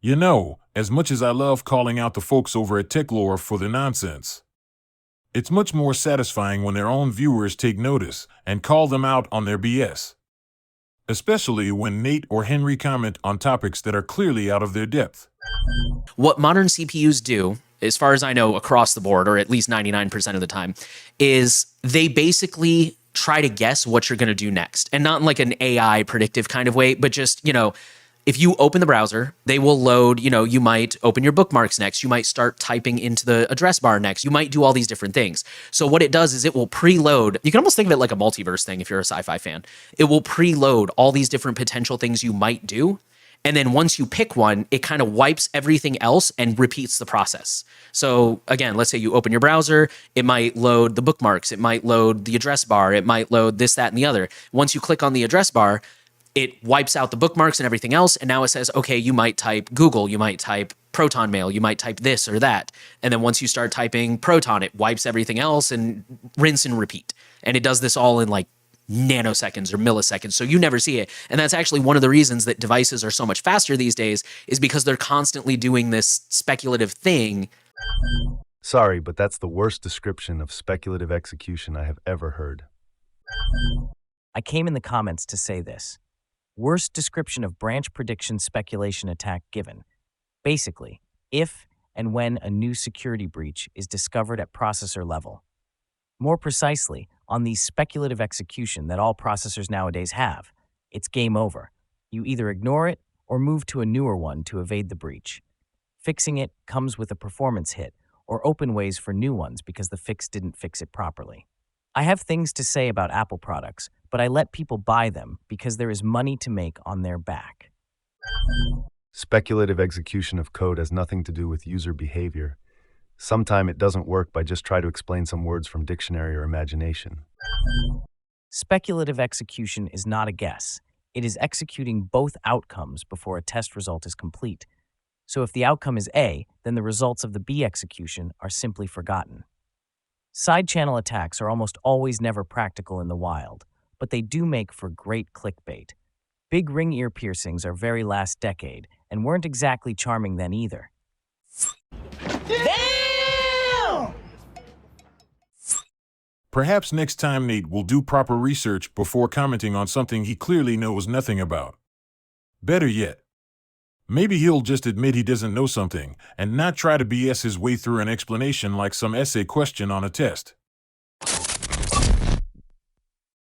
You know, as much as I love calling out the folks over at TechLore for the nonsense, it's much more satisfying when their own viewers take notice and call them out on their BS. Especially when Nate or Henry comment on topics that are clearly out of their depth. What modern CPUs do, as far as I know across the board, or at least 99% of the time, is they basically try to guess what you're going to do next. And not in like an AI predictive kind of way, but just, if you open the browser, they will load, you might open your bookmarks next. You might start typing into the address bar next. You might do all these different things. So what it does is it will preload. You can almost think of it like a multiverse thing if you're a sci-fi fan. It will preload all these different potential things you might do. And then once you pick one, it kind of wipes everything else and repeats the process. So again, let's say you open your browser, it might load the bookmarks, it might load the address bar, it might load this, that, and the other. Once you click on the address bar, it wipes out the bookmarks and everything else. And now it says, okay, you might type Google, you might type Proton Mail, you might type this or that. And then once you start typing Proton, it wipes everything else and rinse and repeat. And it does this all in like nanoseconds or milliseconds. So you never see it. And that's actually one of the reasons that devices are so much faster these days, is because they're constantly doing this speculative thing. Sorry, but that's the worst description of speculative execution I have ever heard. I came in the comments to say this. Worst description of branch prediction speculation attack given. Basically, if and when a new security breach is discovered at processor level. More precisely, on the speculative execution that all processors nowadays have, it's game over. You either ignore it or move to a newer one to evade the breach. Fixing it comes with a performance hit or open ways for new ones because the fix didn't fix it properly. I have things to say about Apple products, but I let people buy them because there is money to make on their back. Speculative execution of code has nothing to do with user behavior. Sometimes it doesn't work by just try to explain some words from dictionary or imagination. Speculative execution is not a guess. It is executing both outcomes before a test result is complete. So if the outcome is A, then the results of the B execution are simply forgotten. Side-channel attacks are almost always never practical in the wild, but they do make for great clickbait. Big ring ear piercings are very last decade and weren't exactly charming then either. Perhaps next time Nate will do proper research before commenting on something he clearly knows nothing about. Better yet, maybe he'll just admit he doesn't know something and not try to BS his way through an explanation like some essay question on a test.